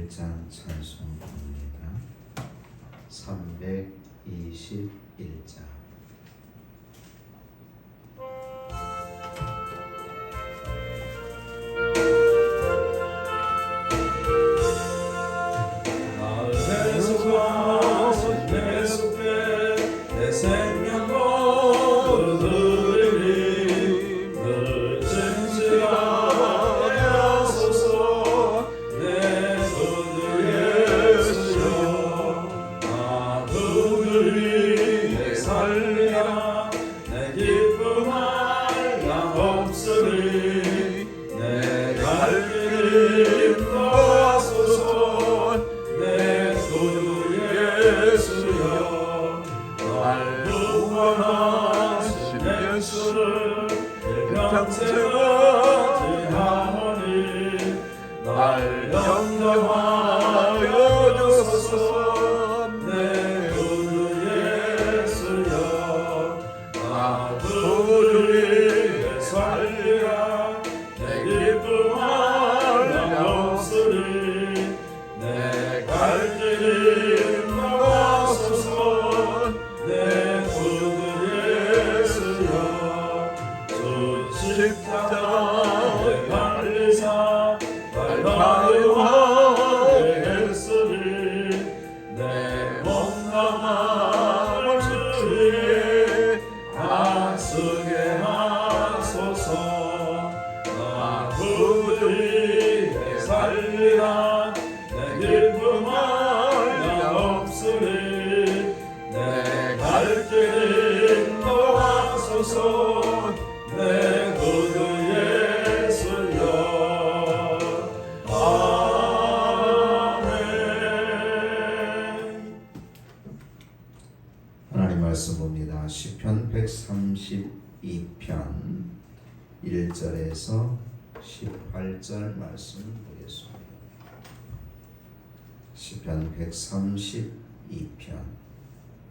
1장 찬송입니다. 321장. 날 영접하여 주소서. 내 구주 예수여, 나 구주의 살리라. 내 기쁨할 양 없으리. 내 갈 길이 나가소서. 내 구주 예수여, 주 십자가에 달리사 달려하게 했으리. 내 몸감함을 주의 가슴에 하소서. 나 구주의 살리라. 내 기쁨할 양 없으리. 내 갈 길이 인도하소서. 내 구주 예수여. 하나님 말씀 봅니다. 시편 132편 1절에서 18절 말씀 보겠습니다. 시편 132편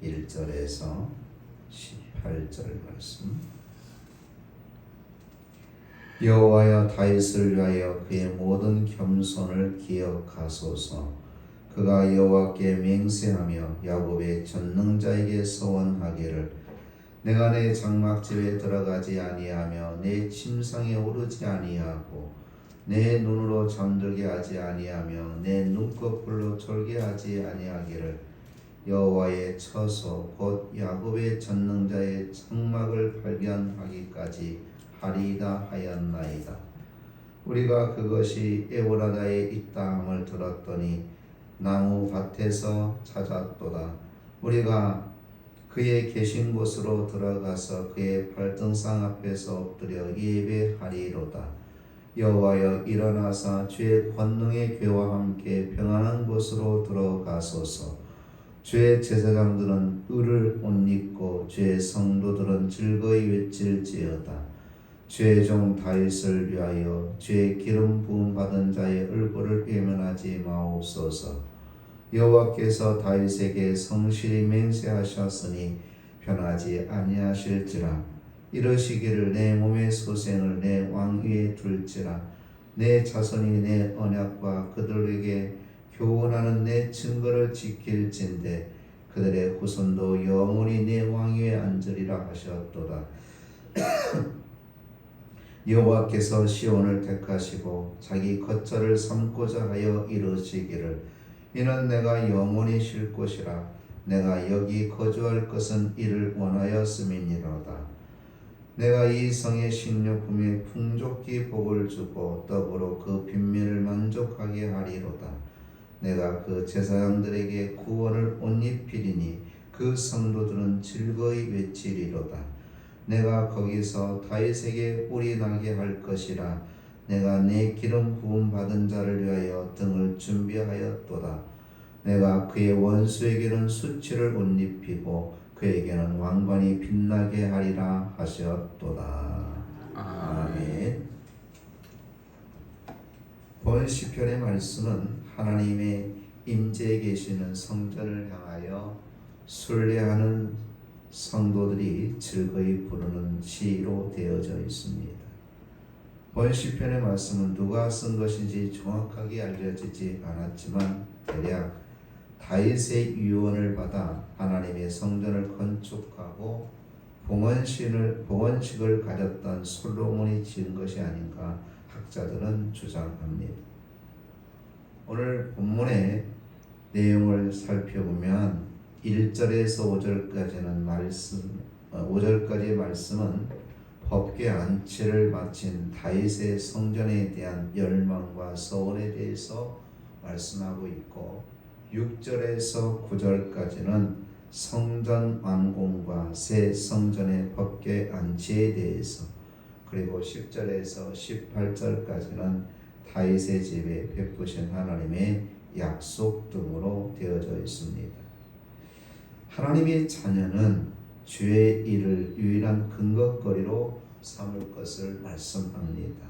1절에서 18절 말씀. 여호와여, 다윗을 위하여 그의 모든 겸손을 기억하소서. 그가 여호와께 맹세하며 야곱의 전능자에게 서원하기를, 내가 내 장막집에 들어가지 아니하며 내 침상에 오르지 아니하고 내 눈으로 잠들게 하지 아니하며 내 눈꺼풀로 졸게 하지 아니하기를, 여호와의 처소 곧 야곱의 전능자의 장막을 발견하기까지 하리이다 하였나이다. 우리가 그것이 에브라다에 있다 함을 들었더니 나무 밭에서 찾았도다. 우리가 그의 계신 곳으로 들어가서 그의 발등상 앞에서 엎드려 예배하리로다. 여호와여, 일어나사 주의 권능의 괴와 함께 평안한 곳으로 들어가소서. 주의 제사장들은 을을 옷 입고 주의 성도들은 즐거이 외칠지어다. 주의 종 다윗을 위하여 주의 기름 부음 받은 자의 얼굴을 외면하지 마옵소서. 여호와께서 다윗에게 성실히 맹세하셨으니 변하지 아니하실지라. 이러시기를, 내 몸의 소생을 내 왕 위에 둘지라. 내 자손이 내 언약과 그들에게 교훈하는 내 증거를 지킬진대 그들의 후손도 영원히 내 왕 위에 앉으리라 하셨도다. 여호와께서 시온을 택하시고 자기 거처를 삼고자 하여 이루시기를, 이는 내가 영원히 쉴 곳이라. 내가 여기 거주할 것은 이를 원하였음이니로다. 내가 이 성의 식료품에 풍족히 복을 주고 더불어 그 빈민을 만족하게 하리로다. 내가 그 제사장들에게 구원을 옷 입히리니 그 성도들은 즐거이 외치리로다. 내가 거기서 다윗에게 뿔이 나게 할 것이라. 내가 내 기름 부음 받은 자를 위하여 등을 준비하였도다. 내가 그의 원수에게는 수치를 옷 입히고 그에게는 왕관이 빛나게 하리라 하셨도다. 아멘. 본 시편의 말씀은 하나님의 임재에 계시는 성전을 향하여 순례하는 성도들이 즐거이 부르는 시로 되어져 있습니다. 본 시편의 말씀은 누가 쓴 것인지 정확하게 알려지지 않았지만 대략 다윗의 유언을 받아 하나님의 성전을 건축하고 봉헌식을 가졌던 솔로몬이 지은 것이 아닌가 학자들은 주장합니다. 오늘 본문의 내용을 살펴보면 1절에서 5절까지의 말씀은 법궤 안치를 마친 다윗의 성전에 대한 열망과 소원에 대해서 말씀하고 있고 6절에서 9절까지는 성전 완공과 새 성전의 법궤 안치에 대해서, 그리고 10절에서 18절까지는 다윗의 집에 베푸신 하나님의 약속 등으로 되어져 있습니다. 하나님의 자녀는 주의 일을 유일한 근거거리로 삼을 것을 말씀합니다.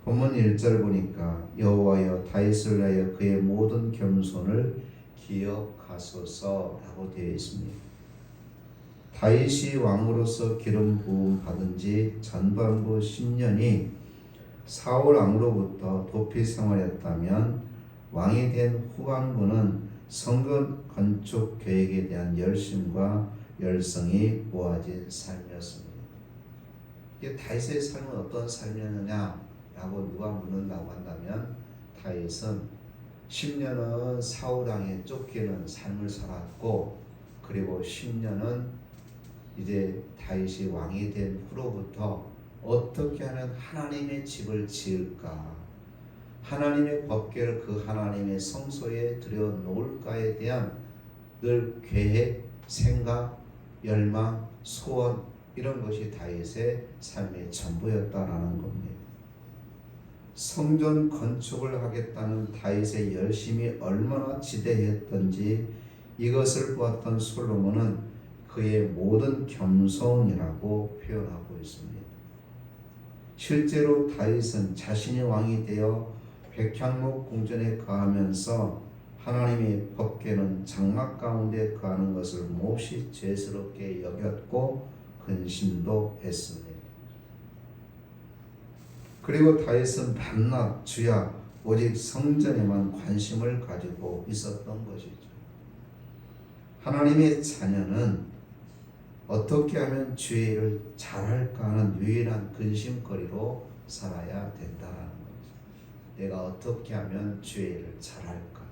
본문 1절 보니까 여호와여 다윗을 위하여 그의 모든 겸손을 기억하소서라고 되어 있습니다. 다윗이 왕으로서 기름 부음 받은 지 전반부 10년이 사울 왕으로부터 도피 생활이었다면 왕이 된 후반부는 성전 건축 계획에 대한 열심과 열성이 모아진 삶이었습니다. 이게 다윗의 삶은 어떤 삶이었느냐라고 누가 묻는다고 한다면 다윗은 10년은 사울 왕에 쫓기는 삶을 살았고, 그리고 10년은 이제 다윗이 왕이 된 후로부터 어떻게 하면 하나님의 집을 지을까, 하나님의 법궤를 그 하나님의 성소에 들여놓을까에 대한 늘 계획, 생각, 열망, 소원, 이런 것이 다윗의 삶의 전부였다라는 겁니다. 성전 건축을 하겠다는 다윗의 열심이 얼마나 지대했던지 이것을 보았던 솔로몬은 그의 모든 겸손이라고 표현하고 있습니다. 실제로 다윗은 자신이 왕이 되어 백향목 궁전에 거하면서 하나님의 법궤는 장막 가운데 거하는 것을 몹시 죄스럽게 여겼고 근심도 했습니다. 그리고 다윗은 밤낮 주야 오직 성전에만 관심을 가지고 있었던 것이죠. 하나님의 자녀는 어떻게 하면 주의 일을 잘할까 하는 유일한 근심거리로 살아야 된다는 거죠. 내가 어떻게 하면 주의 일을 잘할까?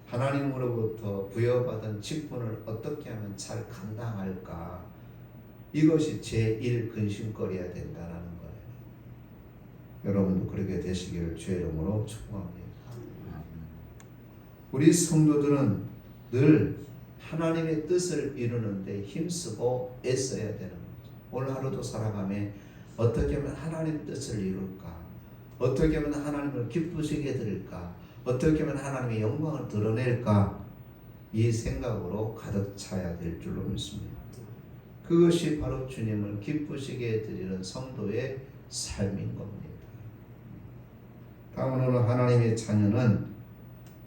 하나님으로부터 부여받은 직분을 어떻게 하면 잘 감당할까? 이것이 제1 근심거리야 된다는 거예요. 여러분도 그렇게 되시기를 주의 이름으로 축복합니다. 우리 성도들은 늘 하나님의 뜻을 이루는데 힘쓰고 애써야 되는 거죠. 오늘 하루도 살아가며 어떻게 하면 하나님의 뜻을 이룰까? 어떻게 하면 하나님을 기쁘시게 드릴까? 어떻게 하면 하나님의 영광을 드러낼까? 이 생각으로 가득 차야 될 줄로 믿습니다. 그것이 바로 주님을 기쁘시게 드리는 성도의 삶인 겁니다. 다음으로 하나님의 자녀는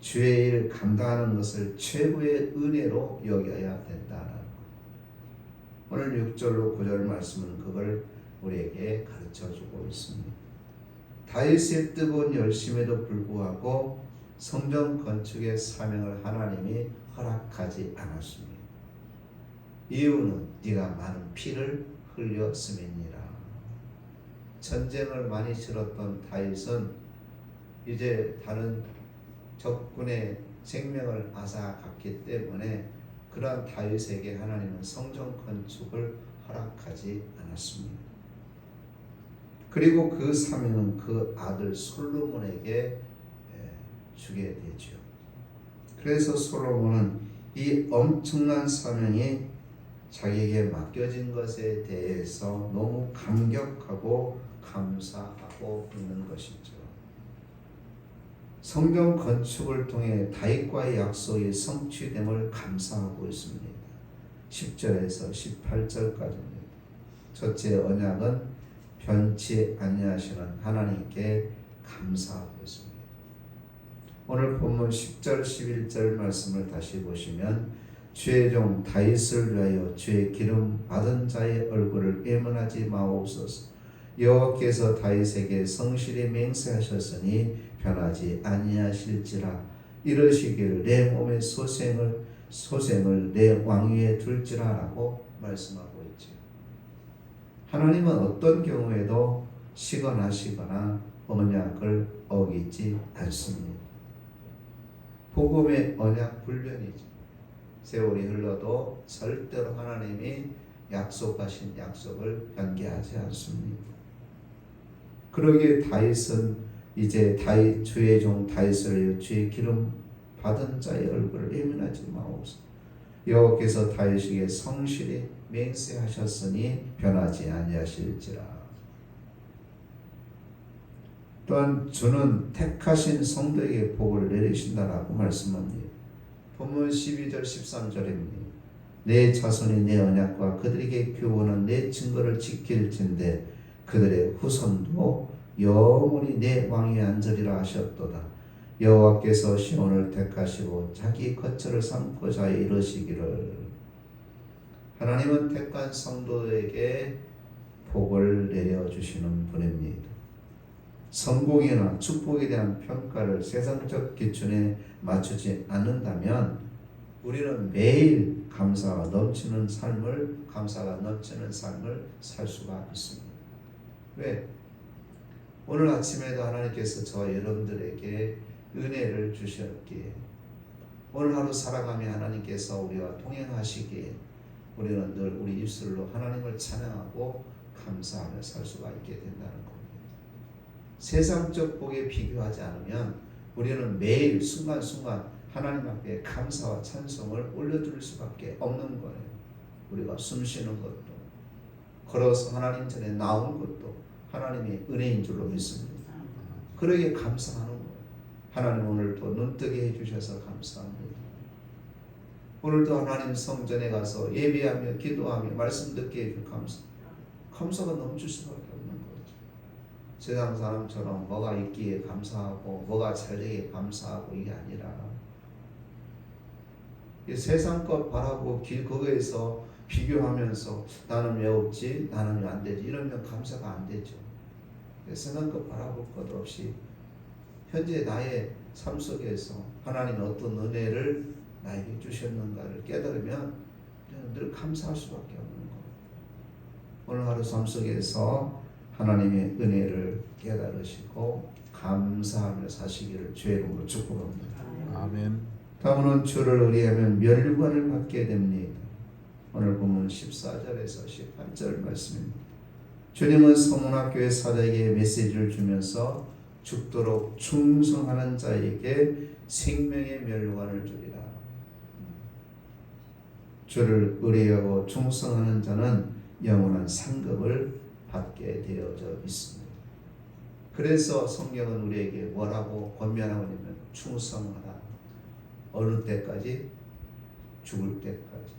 주의 일을 감당하는 것을 최고의 은혜로 여겨야 된다는 것. 오늘 6절로 9절 말씀은 그걸 우리에게 가르쳐주고 있습니다. 다윗의 뜨거운 열심에도 불구하고 성전 건축의 사명을 하나님이 허락하지 않았습니다. 이유는 네가 많은 피를 흘렸음이니라. 전쟁을 많이 치렀던 다윗은 이제 다른 적군의 생명을 앗아갔기 때문에 그러한 다윗에게 하나님은 성전 건축을 허락하지 않았습니다. 그리고 그 사명은 그 아들 솔로몬에게 주게 되죠. 그래서 솔로몬은 이 엄청난 사명이 자기에게 맡겨진 것에 대해서 너무 감격하고 감사하고 있는 것이죠. 성전 건축을 통해 다윗과의 약속이 성취됨을 감사하고 있습니다. 10절에서 18절까지입니다. 첫째 언약은 변치 아니하시는 하나님께 감사하고 있습니다. 오늘 본문 10절 11절 말씀을 다시 보시면 주의 종 다윗을 위하여 주의 기름 받은 자의 얼굴을 애문하지 마옵소서. 여호와께서 다윗에게 성실히 맹세하셨으니 변하지 아니하실지라. 이러시기를 내 몸의 소생을 내 왕위에 둘지라라고 말씀하고 있죠. 하나님은 어떤 경우에도 시건하시거나 언약을 어기지 않습니다. 복음의 언약 불변이죠. 세월이 흘러도 절대로 하나님이 약속하신 약속을 변개하지 않습니다. 그러기에 다윗은 이제 주의 종 다윗을 주의 기름 받은 자의 얼굴을 예민하지 마옵소서. 여호와께서 다윗에게 성실히 맹세하셨으니 변하지 아니하실지라. 또한 주는 택하신 성도에게 복을 내리신다라고 말씀합니다. 본문 12절 13절입니다. 내 자손이 내 언약과 그들에게 교훈한 내 증거를 지킬진대 그들의 후손도 영원히 내 왕위에 앉으리라 하셨도다. 여호와께서 시온을 택하시고 자기 거처를 삼고자 이르시기를. 하나님은 택한 성도에게 복을 내려주시는 분입니다. 성공이나 축복에 대한 평가를 세상적 기준에 맞추지 않는다면 우리는 매일 감사가 넘치는 삶을 살 수가 있습니다. 왜? 오늘 아침에도 하나님께서 저와 여러분들에게 은혜를 주셨기에, 오늘 하루 살아가며 하나님께서 우리와 동행하시기에 우리는 늘 우리 입술로 하나님을 찬양하고 감사하며 살 수가 있게 된다는 겁니다. 세상적 복에 비교하지 않으면 우리는 매일 순간순간 하나님 앞에 감사와 찬송을 올려드릴 수밖에 없는 거예요. 우리가 숨쉬는 것도, 걸어서 하나님 전에 나온 것도 하나님의 은혜인 줄로 믿습니다. 그러기에 감사하는 거예요. 하나님 오늘도 눈뜨게 해주셔서 감사합니다. 오늘도 하나님 성전에 가서 예배하며 기도하며 말씀 듣게 해줄 감사가 넘칠 수밖에 없는 거죠. 세상 사람처럼 뭐가 있기에 감사하고 뭐가 잘 되기에 감사하고 이게 아니라 세상 것 바라고 거기에서 비교하면서 나는 왜 없지? 나는 왜 안 되지? 이러면 감사가 안 되죠. 세상 것 바라볼 것 없이 현재 나의 삶 속에서 하나님이 어떤 은혜를 나에게 주셨는가를 깨달으면 늘 감사할 수밖에 없는 거예요. 오늘 하루 삶 속에서 하나님의 은혜를 깨달으시고 감사하며 사시기를 주의 이름으로 축복합니다. 아멘. 다음은 주를 의뢰하면 멸관을 받게 됩니다. 오늘 본문 14절에서 18절 말씀입니다. 주님은 서문학교의 사자에게 메시지를 주면서 죽도록 충성하는 자에게 생명의 멸관을 주리라. 주를 의뢰하고 충성하는 자는 영원한 상급을 받게 되어져 있습니다. 그래서 성경은 우리에게 뭐라고 권면하고 있냐면 충성하라. 어느 때까지? 죽을 때까지.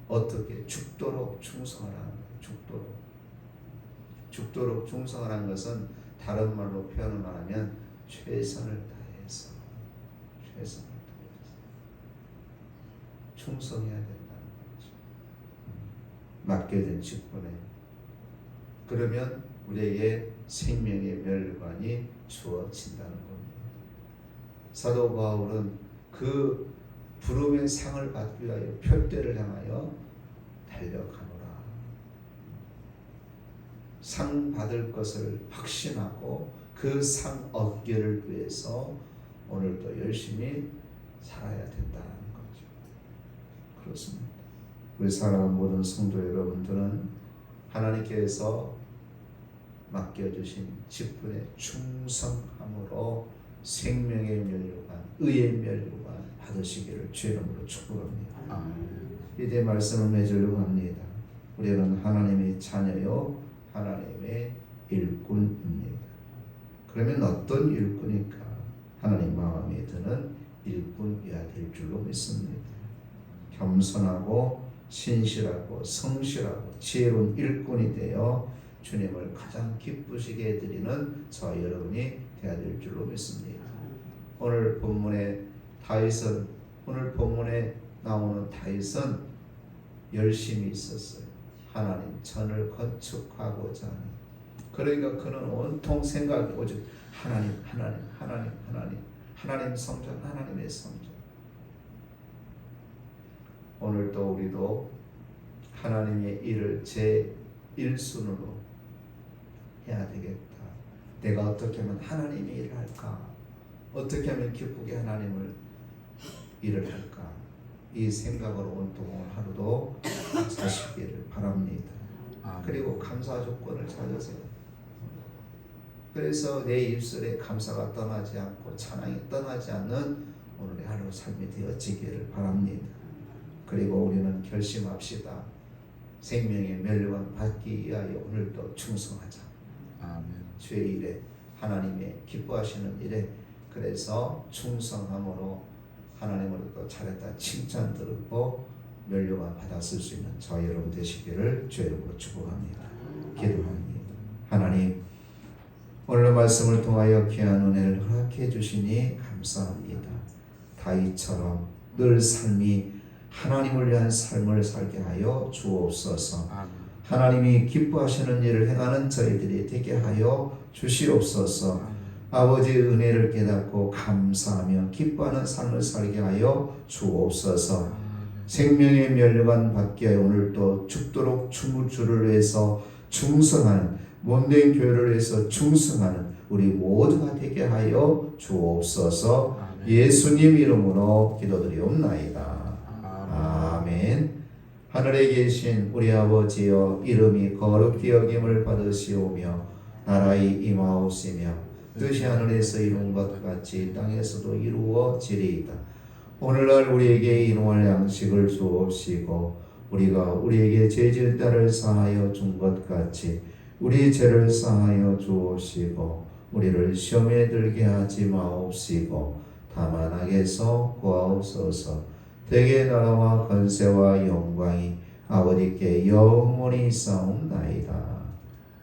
어떻게? 죽도록 충성하라. 죽도록 충성하라는 것은 다른 말로 표현을 하면 최선을 다해서 충성해야 된다는 거죠. 맡겨진 직분에. 그러면 우리에게 생명의 멸관이 주어진다는 겁니다. 사도 바울은 그 부름의 상을 받기 위하여 표대를 향하여 달려가노라. 상 받을 것을 확신하고 그 상 얻기를 위해서 오늘도 열심히 살아야 된다는 거죠. 그렇습니다. 우리 사랑하는 모든 성도 여러분들은 하나님께서 맡겨주신 직분에 충성함으로 생명의 멸류관, 의의 멸류관 받으시기를 주의 이름으로 축복합니다. 이제 말씀을 맺으려고 합니다. 우리는 하나님의 자녀요 하나님의 일꾼입니다. 그러면 어떤 일꾼일까? 하나님 마음에 드는 일꾼이어야 될 줄로 믿습니다. 겸손하고 신실하고 성실하고 지혜로운 일꾼이 되어 주님을 가장 기쁘시게 해드리는 저와 여러분이 되어야 될 줄로 믿습니다. 오늘 본문에 나오는 다윗은 열심히 있었어요. 하나님 전을 건축하고자 하는 그러니까 그는 온통 생각이 오직 하나님, 하나님, 하나님, 하나님, 하나님 성전, 하나님의 성전. 오늘도 우리도 하나님의 일을 제 1순으로 해야 되겠다. 내가 어떻게 하면 하나님의 일을 할까? 어떻게 하면 기쁘게 하나님을 일을 할까? 이 생각으로 온통 오늘 하루도 사시기를 바랍니다. 그리고 감사 조건을 찾으세요. 그래서 내 입술에 감사가 떠나지 않고 찬양이 떠나지 않는 오늘의 하루 삶이 되어지기를 바랍니다. 그리고 우리는 결심합시다. 생명의 멸류관 받기 위하여 오늘도 충성하자. 아멘. 주의 일에 하나님의 기뻐하시는 일에 그래서 충성함으로 하나님으로부터 잘했다 칭찬 들었고 멸류관 받았을 수 있는 저희 여러분 되시기를 주의 이름으로 축복합니다. 기도합니다. 하나님 오늘 말씀을 통하여 귀한 은혜를 허락해 주시니 감사합니다. 다윗처럼 늘 삶이 하나님을 위한 삶을 살게 하여 주옵소서. 하나님이 기뻐하시는 일을 행하는 저희들이 되게 하여 주시옵소서. 아버지의 은혜를 깨닫고 감사하며 기뻐하는 삶을 살게 하여 주옵소서. 생명의 멸류관 받게 하여 오늘도 죽도록 주를 위해서 충성하는 몸된 교회를 위해서 충성하는 우리 모두가 되게 하여 주옵소서. 예수님 이름으로 기도드리옵나이다. 아멘. 하늘에 계신 우리 아버지여 이름이 거룩히 여김을 받으시오며 나라의 임하옵시며 뜻이 하늘에서 이룬 것 같이 땅에서도 이루어지리이다. 오늘날 우리에게 일용할 양식을 주옵시고 우리가 우리에게 죄 지을 자를 사하여 준 것 같이 우리 죄를 사하여 주옵시고 우리를 시험에 들게 하지 마옵시고 다만 악에서 구하옵소서. 대개 나라와 권세와 영광이 아버지께 영원히 있사옵나이다.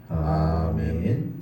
아멘.